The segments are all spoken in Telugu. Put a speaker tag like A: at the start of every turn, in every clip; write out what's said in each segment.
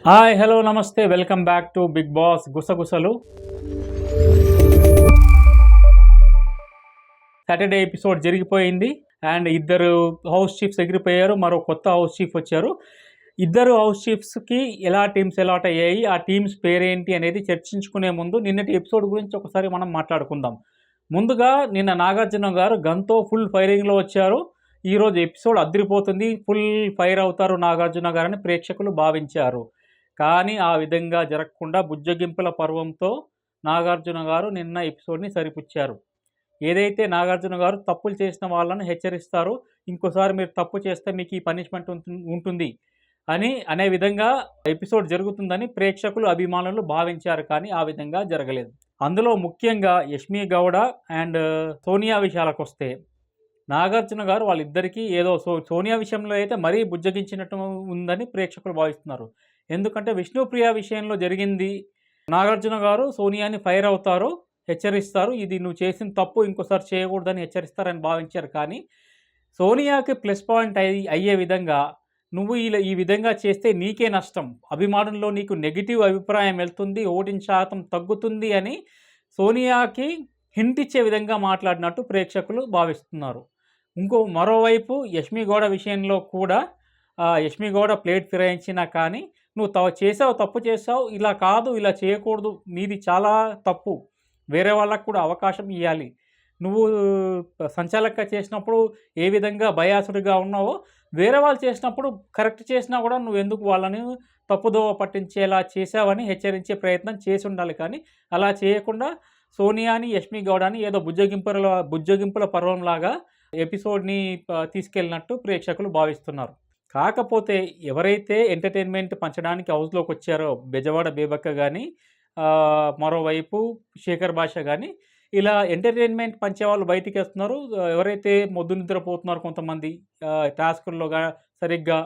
A: హాయ్ హలో నమస్తే welcome back to Bigg boss గుసగుసలు. సాటర్డే ఎపిసోడ్ జరిగిపోయింది అండ్ ఇద్దరు హౌస్ చీఫ్స్ ఎగిరిపోయారు. మరో కొత్త హౌస్ చీఫ్ వచ్చారు. ఇద్దరు హౌస్ చీఫ్స్కి ఎలా టీమ్స్ అలాట్ అయ్యాయి, ఆ టీమ్స్ పేరేంటి అనేది చర్చించుకునే ముందు నిన్నటి ఎపిసోడ్ గురించి ఒకసారి మనం మాట్లాడుకుందాం. ముందుగా నిన్న నాగార్జున గారు గన్తో ఫుల్ ఫైరింగ్లో వచ్చారు. ఈరోజు ఎపిసోడ్ అదిరిపోతుంది, ఫుల్ ఫైర్ అవుతారు నాగార్జున గారని ప్రేక్షకులు భావించారు. కానీ ఆ విధంగా జరగకుండా బుజ్జగింపుల పర్వంతో నాగార్జున గారు నిన్న ఎపిసోడ్ని సరిపుచ్చారు. ఏదైతే నాగార్జున గారు తప్పులు చేసిన వాళ్ళను హెచ్చరిస్తారు, ఇంకోసారి మీరు తప్పు చేస్తే మీకు ఈ పనిష్మెంట్ ఉంటుంది అనే విధంగా ఎపిసోడ్ జరుగుతుందని ప్రేక్షకులు అభిమానులు భావించారు. కానీ ఆ విధంగా జరగలేదు. అందులో ముఖ్యంగా యష్మి గౌడ అండ్ సోనియా విషయాలకు వస్తే, నాగార్జున గారు వాళ్ళిద్దరికీ ఏదో సోనియా విషయంలో అయితే మరీ బుజ్జగించినట్టు ఉందని ప్రేక్షకులు భావిస్తున్నారు. ఎందుకంటే విష్ణుప్రియ విషయంలో జరిగింది, నాగార్జున గారు సోనియాని ఫైర్ అవుతారు, హెచ్చరిస్తారు, ఇది నువ్వు చేసిన తప్పు ఇంకోసారి చేయకూడదని హెచ్చరిస్తారని భావించారు. కానీ సోనియాకి ప్లస్ పాయింట్ అయ్యే విధంగా నువ్వు ఈ విధంగా చేస్తే నీకే నష్టం, అభిమానుల్లో నీకు నెగిటివ్ అభిప్రాయం వెళ్తుంది, ఓటింగ్ శాతం తగ్గుతుంది అని సోనియాకి హింట్ ఇచ్చే విధంగా మాట్లాడినట్టు ప్రేక్షకులు భావిస్తున్నారు. మరోవైపు యష్మి గౌడ విషయంలో కూడా యష్మి గౌడ ప్లేట్ ఫిరాయించినా కానీ నువ్వు తప్పు చేసావు, ఇలా కాదు, ఇలా చేయకూడదు, నీది చాలా తప్పు, వేరే వాళ్ళకు కూడా అవకాశం ఇవ్వాలి, నువ్వు సంచాలకంగా చేసినప్పుడు ఏ విధంగా బయాసుడిగా ఉన్నావో వేరే వాళ్ళు చేసినప్పుడు కరెక్ట్ చేసినా కూడా నువ్వు ఎందుకు వాళ్ళని తప్పుదోవ పట్టించేలా చేసావని హెచ్చరించే ప్రయత్నం చేసి ఉండాలి. కానీ అలా చేయకుండా సోనియాని యష్మి గౌడని ఏదో బుజ్జగింపుల పర్వంలాగా ఎపిసోడ్ని తీసుకెళ్ళినట్టు ప్రేక్షకులు భావిస్తున్నారు. కాకపోతే ఎవరైతే ఎంటర్టైన్మెంట్ పంచడానికి హౌస్లోకి వచ్చారో బెజవాడ బేబక్క కానీ, మరోవైపు శేఖర్ భాష కానీ, ఇలా ఎంటర్టైన్మెంట్ పంచేవాళ్ళు బయటికి వస్తున్నారు. ఎవరైతే మొద్దు నిద్రపోతున్నారు కొంతమంది, టాస్కుల్లో సరిగ్గా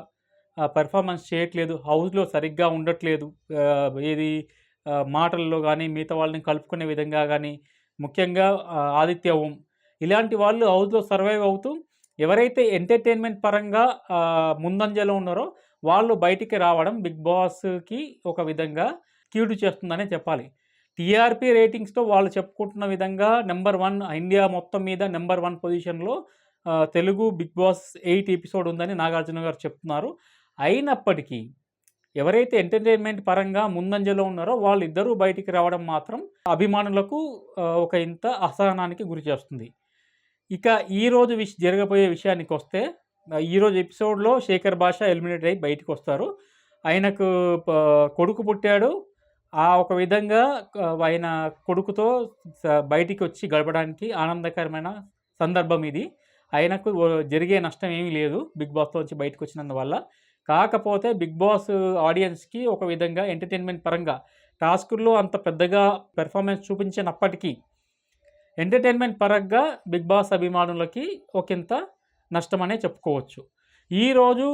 A: పెర్ఫార్మెన్స్ చేయట్లేదు, హౌస్లో సరిగ్గా ఉండట్లేదు, ఏది మాటల్లో కానీ మిగతా వాళ్ళని కలుపుకునే విధంగా కానీ, ముఖ్యంగా ఆదిత్య ఓం ఇలాంటి వాళ్ళు హౌస్లో సర్వైవ్ అవుతూ ఎవరైతే ఎంటర్టైన్మెంట్ పరంగా ముందంజలో ఉన్నారో వాళ్ళు బయటికి రావడం బిగ్ బాస్కి ఒక విధంగా కీడు చేస్తుందనే చెప్పాలి. టీఆర్పీ రేటింగ్స్తో వాళ్ళు చెప్పుకుంటున్న విధంగా నెంబర్ 1 ఇండియా మొత్తం మీద నెంబర్ 1 పొజిషన్లో తెలుగు బిగ్ బాస్ 8 ఎపిసోడ్ ఉందని నాగార్జున గారు చెప్తున్నారు. అయినప్పటికీ ఎవరైతే ఎంటర్టైన్మెంట్ పరంగా ముందంజలో ఉన్నారో వాళ్ళిద్దరూ బయటికి రావడం మాత్రం అభిమానులకు ఒక ఇంత అసహనానికి గురి చేస్తుంది. ఇక ఈరోజు జరగబోయే విషయానికి వస్తే, ఈరోజు ఎపిసోడ్లో శేఖర్ భాష ఎలిమినేట్ అయ్యి బయటకు వస్తారు. ఆయనకు కొడుకు పుట్టాడు. ఒక విధంగా ఆయన కొడుకుతో బయటికి వచ్చి గడపడానికి ఆనందకరమైన సందర్భం ఇది. ఆయనకు జరిగే నష్టం ఏమీ లేదు బిగ్ బాస్లో వచ్చి బయటకు వచ్చినందువల్ల. కాకపోతే బిగ్ బాస్ ఆడియన్స్కి ఒక విధంగా ఎంటర్టైన్మెంట్ పరంగా టాస్కుల్లో అంత పెద్దగా పెర్ఫార్మెన్స్ చూపించినప్పటికీ ఎంటర్టైన్మెంట్ పరంగా బిగ్ బాస్ అభిమానులకి ఒకంత నష్టమనే చెప్పుకోవచ్చు. ఈరోజు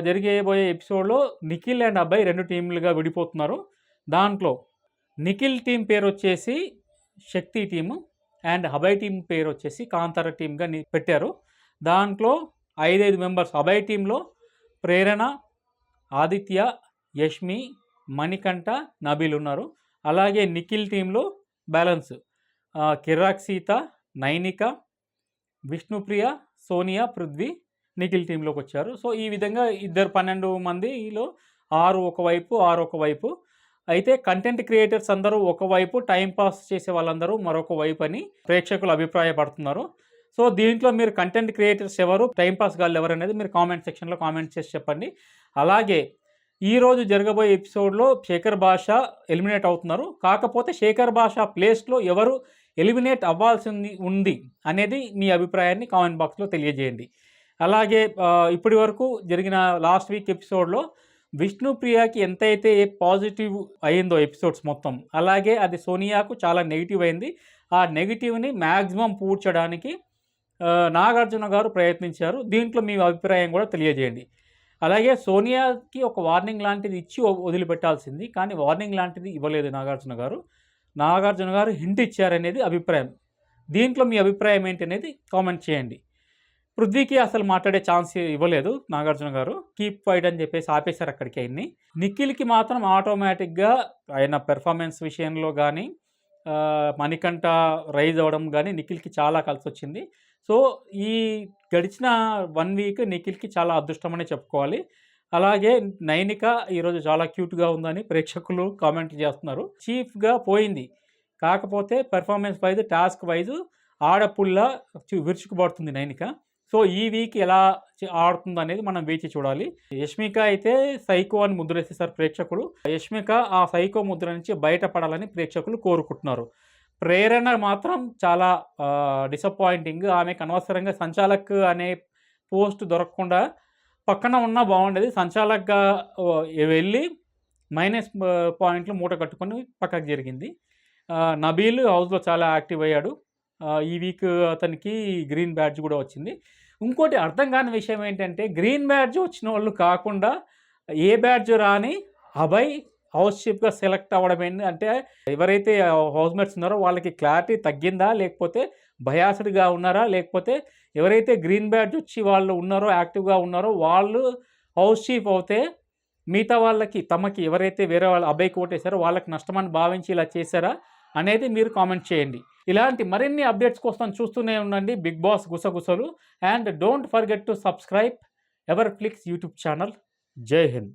A: జరిగేబోయే ఎపిసోడ్లో నిఖిల్ అండ్ అభయ్ 2 టీంలుగా విడిపోతున్నారు. దాంట్లో నిఖిల్ టీం పేరు వచ్చేసి శక్తి టీము అండ్ అభయ్ టీం పేరు వచ్చేసి కాంతార టీంగా పెట్టారు. దాంట్లో 5 మెంబర్స్. అభయ్ టీంలో ప్రేరణ, ఆదిత్య, యష్మి, మణికంఠ, నబీల్ ఉన్నారు. అలాగే నిఖిల్ టీంలో బ్యాలెన్స్ కిరాక్ సీత, నైనిక, విష్ణుప్రియ, సోనియా, పృథ్వీ నిఖిల్ టీంలోకి వచ్చారు. సో ఈ విధంగా 12 మందిలో 6 ఒకవైపు 6 ఒకవైపు. అయితే కంటెంట్ క్రియేటర్స్ అందరూ ఒకవైపు, టైంపాస్ చేసే వాళ్ళందరూ మరొక వైపు అని ప్రేక్షకులు అభిప్రాయపడుతున్నారు. సో దీంట్లో మీరు కంటెంట్ క్రియేటర్స్ ఎవరు, టైంపాస్ గాళ్ళు ఎవరు అనేది మీరు కామెంట్ సెక్షన్లో కామెంట్ చేసి చెప్పండి. అలాగే ఈరోజు జరగబోయే ఎపిసోడ్లో శేఖర్ భాష ఎలిమినేట్ అవుతున్నారు. కాకపోతే శేఖర్ భాష ప్లేస్లో ఎవరు ఎలిమినేట్ అవ్వాల్సింది ఉంది అనేది మీ అభిప్రాయాన్ని కామెంట్ బాక్స్లో తెలియజేయండి. అలాగే ఇప్పటి వరకు జరిగిన లాస్ట్ వీక్ ఎపిసోడ్లో విష్ణుప్రియకి ఎంతైతే పాజిటివ్ అయిందో ఎపిసోడ్స్ మొత్తం, అలాగే అది సోనియాకు చాలా నెగిటివ్ అయింది. ఆ నెగిటివ్ని మ్యాక్సిమం పూడ్చడానికి నాగార్జున గారు ప్రయత్నించారు. దీంట్లో మీ అభిప్రాయం కూడా తెలియజేయండి. అలాగే సోనియాకి ఒక వార్నింగ్ లాంటిది ఇచ్చి వదిలిపెట్టాల్సింది, కానీ వార్నింగ్ లాంటిది ఇవ్వలేదు నాగార్జున గారు. నాగార్జున గారు హింట్ ఇచ్చారనేది అభిప్రాయం. దీంట్లో మీ అభిప్రాయం ఏంటి అనేది కామెంట్ చేయండి. పృథ్వీకి అసలు మాట్లాడే ఛాన్స్ ఇవ్వలేదు నాగార్జున గారు. కీప్ క్వైట్ అని చెప్పేసి ఆపేశారు అక్కడికి ఆయన్ని. నిఖిల్‌కి మాత్రం ఆటోమేటిక్‌గా ఆయన పెర్ఫార్మెన్స్ విషయంలో గానీ, మణికంఠ రైజ్ అవ్వడం గానీ నిఖిల్‌కి చాలా కలిసొచ్చింది. సో, ఈ గడిచిన 1 వీక్ నిఖిల్‌కి చాలా అదృష్టమనే చెప్పుకోవాలి. అలాగే నైనిక ఈరోజు చాలా క్యూట్‌గా ఉందని ప్రేక్షకులు కామెంట్ చేస్తున్నారు. చీఫ్‌గా పోయింది. కాకపోతే పెర్ఫార్మెన్స్ వైజ్, టాస్క్ వైజ్ ఆడపుల్ల విరుచుకుపడుతుంది నైనిక. సో, ఈ వీక్ ఎలా ఆడుతుందనేది మనం వేచి చూడాలి. యష్మిక అయితే సైకో అని ముద్రేసేసారు ప్రేక్షకులు. యష్మిక ఆ సైకో ముద్ర నుంచి బయటపడాలని ప్రేక్షకులు కోరుకుంటున్నారు. ప్రేరణ మాత్రం చాలా డిసప్పాయింటింగ్. ఆమెకు అనవసరంగా సంచాలక్ అనే పోస్ట్ దొరకకుండా పక్కన ఉన్నా బాగుండేది. సంచాలక్‌గా వెళ్ళి మైనస్ పాయింట్లు మూట కట్టుకొని పక్కకు జరిగింది. నబీల్ హౌస్‌లో చాలా యాక్టివ్ అయ్యాడు. ఈ వీక్ అతనికి గ్రీన్ బ్యాడ్జ్ కూడా వచ్చింది. ఇంకోటి అర్థం కాని విషయం ఏంటంటే, గ్రీన్ బ్యాడ్జ్ వచ్చినోళ్ళు కాకుండా ఏ బ్యాడ్జ్ రాని అభయ్ హౌస్ చీఫ్‌గా సెలెక్ట్ అవ్వడం ఏంటి అంటే, ఎవరైతే హౌస్‌మేట్స్ ఉన్నారో వాళ్ళకి క్లారిటీ తగ్గిందా? లేకపోతే బయాస్డ్‌గా ఉన్నారా? లేకపోతే ఎవరైతే గ్రీన్ బ్యాడ్జ్ వచ్చి వాళ్ళు ఉన్నారో, యాక్టివ్‌గా ఉన్నారో వాళ్ళు హౌస్ చీఫ్ అవుతే మిగతా వాళ్ళకి తమకి ఎవరైతే వేరే వాళ్ళు అభయ్‌కి ఓటేసారో వాళ్ళకి నష్టమని భావించి ఇలా చేశారా? అనేది మీరు కామెంట్ చేయండి. ఇలాంటి మరిన్ని అప్డేట్స్ కోసం చూస్తూనే ఉండండి బిగ్ బాస్ గుసగుసలు. And don't forget to subscribe Everflix YouTube channel. జై హింద్.